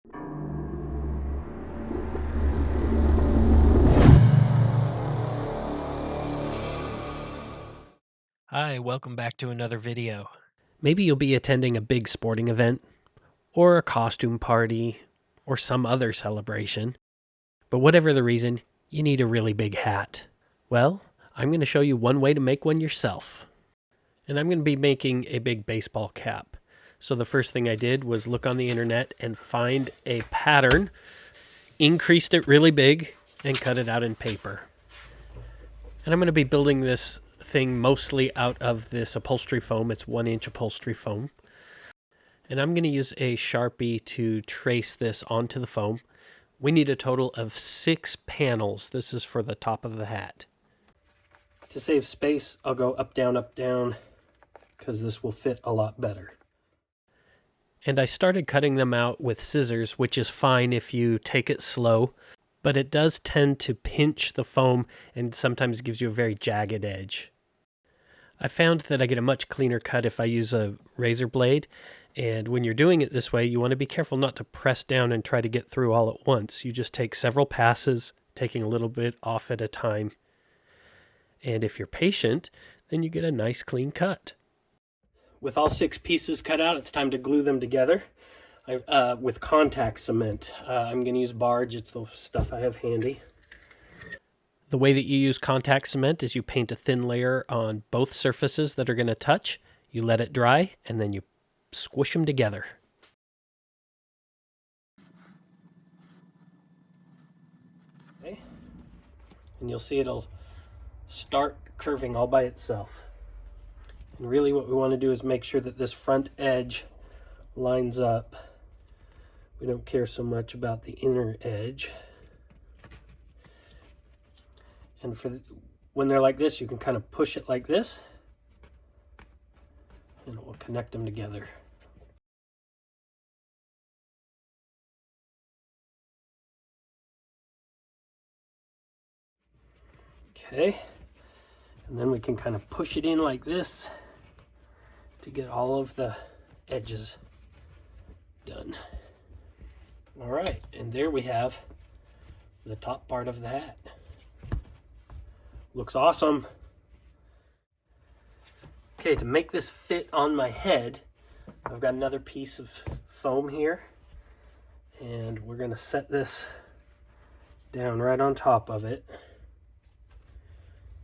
Hi, welcome back to another video. Maybe you'll be attending a big sporting event, or a costume party, or some other celebration. But whatever the reason, you need a really big hat. Well, I'm going to show you one way to make one yourself. And I'm going to be making a big baseball cap. So the first thing I did was look on the internet and find a pattern, increased it really big, and cut it out in paper. And I'm going to be building this thing mostly out of this upholstery foam. It's 1-inch upholstery foam. And I'm going to use a Sharpie to trace this onto the foam. We need a total of 6 panels. This is for the top of the hat. To save space, I'll go up, down, because this will fit a lot better. And I started cutting them out with scissors, which is fine if you take it slow, but it does tend to pinch the foam and sometimes gives you a very jagged edge. I found that I get a much cleaner cut if I use a razor blade, and when you're doing it this way, you want to be careful not to press down and try to get through all at once. You just take several passes, taking a little bit off at a time. And if you're patient, then you get a nice clean cut. With all 6 pieces cut out, it's time to glue them together with contact cement. I'm going to use Barge. It's the stuff I have handy. The way that you use contact cement is you paint a thin layer on both surfaces that are going to touch. You let it dry, and then you squish them together. Okay. And you'll see it'll start curving all by itself. And really what we want to do is make sure that this front edge lines up. We don't care so much about the inner edge. And when they're like this, you can kind of push it like this, and it will connect them together. Okay, and then we can kind of push it in like this to get all of the edges done. All right, and there we have the top part of the hat. Looks awesome. Okay, to make this fit on my head, I've got another piece of foam here, and we're going to set this down right on top of it,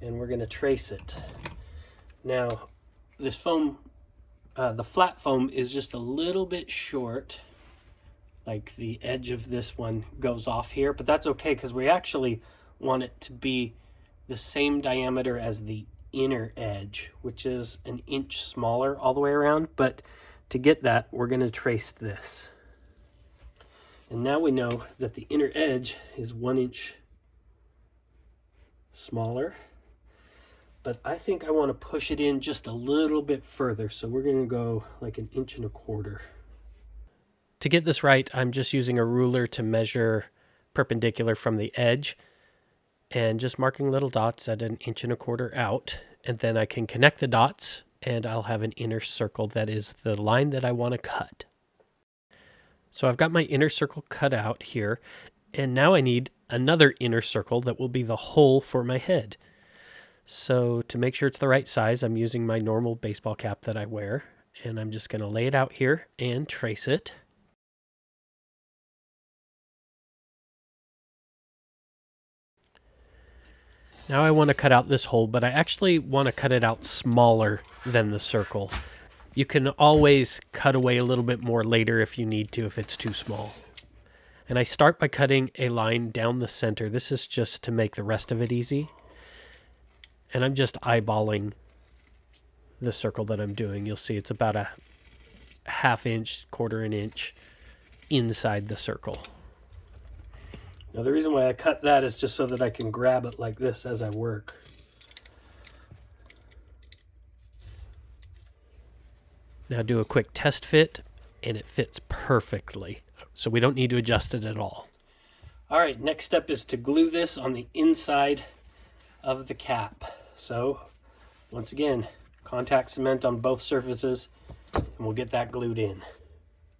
and we're going to trace it. Now, this foam, the flat foam is just a little bit short, like the edge of this one goes off here, but that's okay because we actually want it to be the same diameter as the inner edge, which is 1 inch smaller all the way around. But to get that, we're going to trace this. And now we know that the inner edge is 1 inch smaller. But I think I want to push it in just a little bit further. So we're going to go like 1.25 inches. To get this right, I'm just using a ruler to measure perpendicular from the edge, and just marking little dots at 1.25 inches out, and then I can connect the dots, and I'll have an inner circle that is the line that I want to cut. So I've got my inner circle cut out here, and now I need another inner circle that will be the hole for my head. So to make sure it's the right size, I'm using my normal baseball cap that I wear, and I'm just going to lay it out here and trace it. Now I want to cut out this hole, but I actually want to cut it out smaller than the circle. You can always cut away a little bit more later if you need to, if it's too small. And I start by cutting a line down the center. This is just to make the rest of it easy. And I'm just eyeballing the circle that I'm doing. You'll see it's about a 1/2 inch, 1/4 inch inside the circle. Now the reason why I cut that is just so that I can grab it like this as I work. Now do a quick test fit, and it fits perfectly. So we don't need to adjust it at all. All right, next step is to glue this on the inside of the cap. So once again, contact cement on both surfaces, and we'll get that glued in.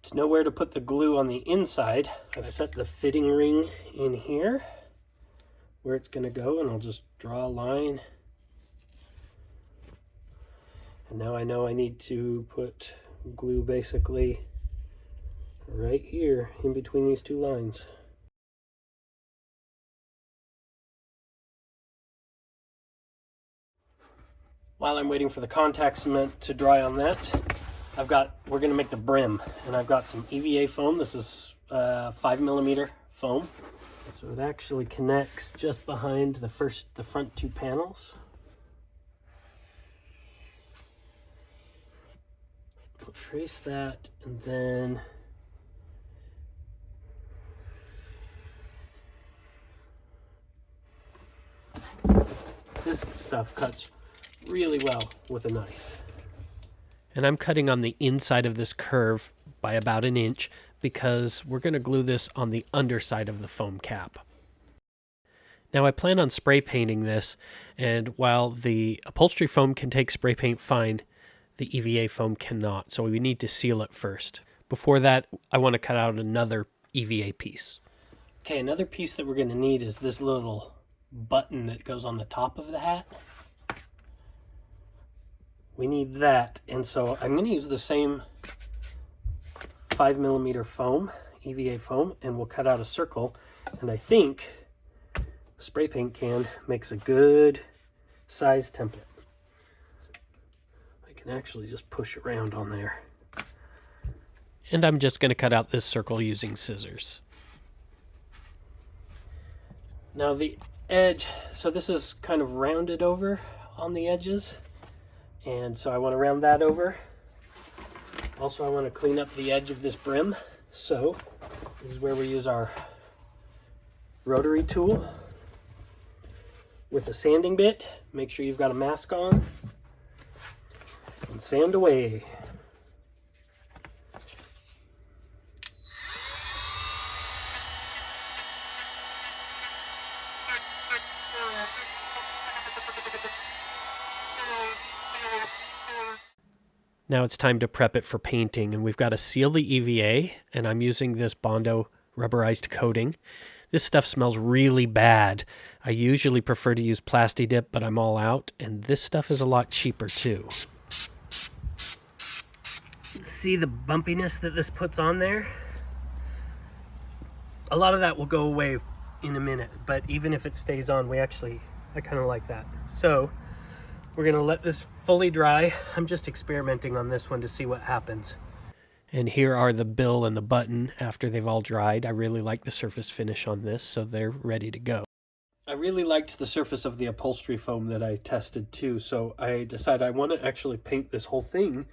To know where to put the glue on the inside, I've set the fitting ring in here where it's going to go, and I'll just draw a line. And now I know I need to put glue basically right here in between these two lines. While I'm waiting for the contact cement to dry on that, we're going to make the brim, and I've got some EVA foam. This is 5mm foam. So it actually connects just behind the front two panels. We'll trace that, and then this stuff cuts really well with a knife. And I'm cutting on the inside of this curve by about an inch because we're going to glue this on the underside of the foam cap. Now I plan on spray painting this, and while the upholstery foam can take spray paint fine, the EVA foam cannot, so we need to seal it first. Before that, I want to cut out another EVA piece. Okay, another piece that we're going to need is this little button that goes on the top of the hat. We need that, and so I'm going to use the same 5mm foam, EVA foam, and we'll cut out a circle. And I think the spray paint can makes a good size template. I can actually just push around on there. And I'm just going to cut out this circle using scissors. Now the edge, so this is kind of rounded over on the edges. And so I want to round that over. Also, I want to clean up the edge of this brim. So this is where we use our rotary tool with a sanding bit. Make sure you've got a mask on. And sand away. Now it's time to prep it for painting, and we've got to seal the EVA, and I'm using this Bondo rubberized coating. This stuff smells really bad. I usually prefer to use Plasti Dip, but I'm all out, and this stuff is a lot cheaper too. See the bumpiness that this puts on there? A lot of that will go away in a minute, but even if it stays on, I kind of like that. So we're going to let this fully dry. I'm just experimenting on this one to see what happens. And here are the bill and the button after they've all dried. I really like the surface finish on this, so they're ready to go. I really liked the surface of the upholstery foam that I tested too, so I decided I want to actually paint this whole thing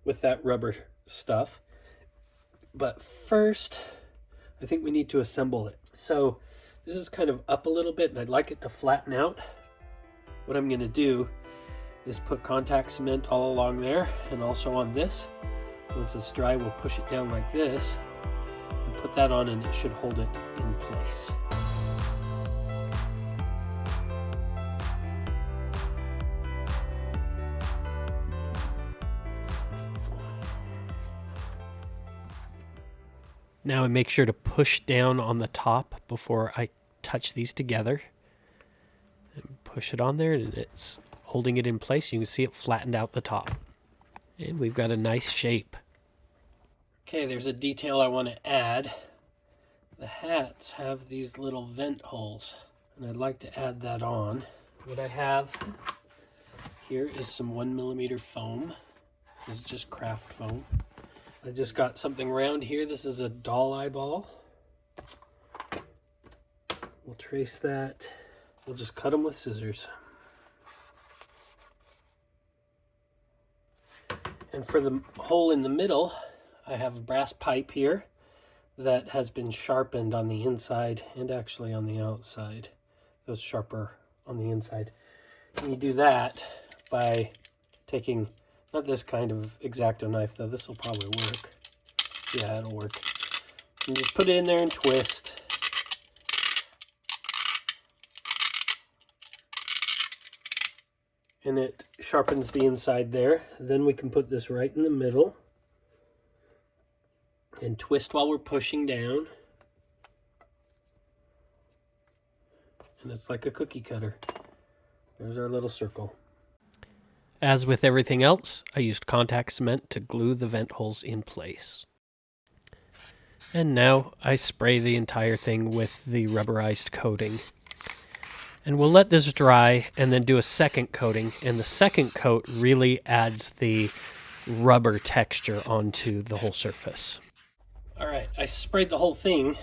with that rubber stuff. But first, I think we need to assemble it. So this is kind of up a little bit, and I'd like it to flatten out. What I'm going to do is put contact cement all along there and also on this. Once it's dry, we'll push it down like this and put that on, and it should hold it in place. Now I make sure to push down on the top before I touch these together. And push it on there, and it's holding it in place. You can see it flattened out the top. And we've got a nice shape. Okay, there's a detail I want to add. The hats have these little vent holes, and I'd like to add that on. What I have here is some 1mm foam. This is just craft foam. I just got something round here. This is a doll eyeball. We'll trace that. We'll just cut them with scissors. And for the hole in the middle, I have a brass pipe here that has been sharpened on the inside and actually on the outside. Those sharper on the inside. And you do that by taking, not this kind of X-Acto knife though, this will probably work. Yeah, it'll work. And just put it in there and twist. And it sharpens the inside there. Then we can put this right in the middle. And twist while we're pushing down. And it's like a cookie cutter. There's our little circle. As with everything else, I used contact cement to glue the vent holes in place. And now I spray the entire thing with the rubberized coating. And we'll let this dry and then do a second coating. And the second coat really adds the rubber texture onto the whole surface. Alright, I sprayed the whole thing.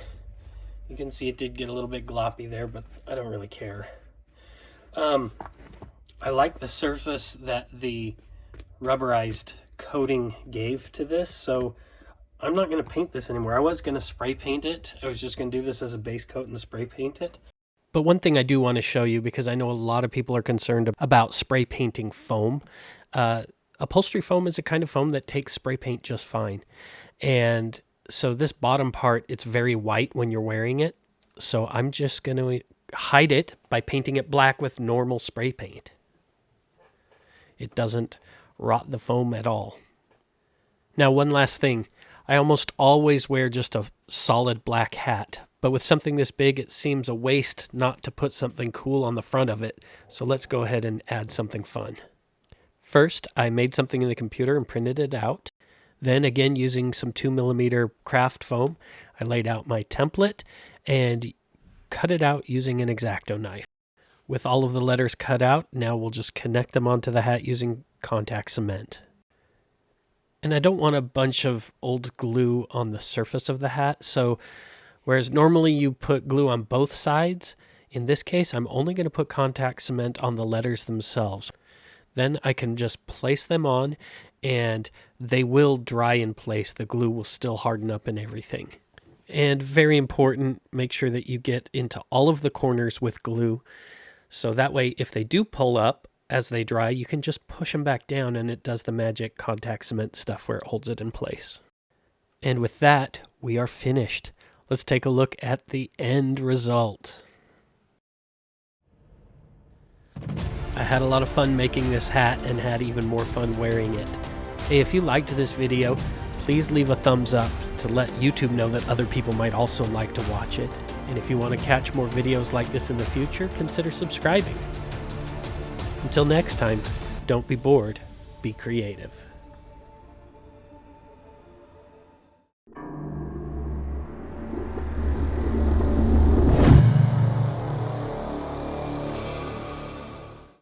You can see it did get a little bit gloppy there, but I don't really care. I like the surface that the rubberized coating gave to this, so I'm not going to paint this anymore. I was going to spray paint it. I was just going to do this as a base coat and spray paint it. But one thing I do want to show you, because I know a lot of people are concerned about spray painting foam. Upholstery foam is a kind of foam that takes spray paint just fine. And so this bottom part, it's very white when you're wearing it. So I'm just going to hide it by painting it black with normal spray paint. It doesn't rot the foam at all. Now, one last thing. I almost always wear just a solid black hat, but with something this big, it seems a waste not to put something cool on the front of it. So let's go ahead and add something fun. First, I made something in the computer and printed it out. Then, again, using some 2mm craft foam, I laid out my template and cut it out using an X-Acto knife. With all of the letters cut out, now we'll just connect them onto the hat using contact cement. And I don't want a bunch of old glue on the surface of the hat, so whereas normally you put glue on both sides, in this case I'm only going to put contact cement on the letters themselves. Then I can just place them on and they will dry in place. The glue will still harden up and everything. And very important, make sure that you get into all of the corners with glue. So that way, if they do pull up as they dry, you can just push them back down and it does the magic contact cement stuff where it holds it in place. And with that, we are finished. Let's take a look at the end result. I had a lot of fun making this hat and had even more fun wearing it. Hey, if you liked this video, please leave a thumbs up to let YouTube know that other people might also like to watch it. And if you want to catch more videos like this in the future, consider subscribing. Until next time, don't be bored, be creative.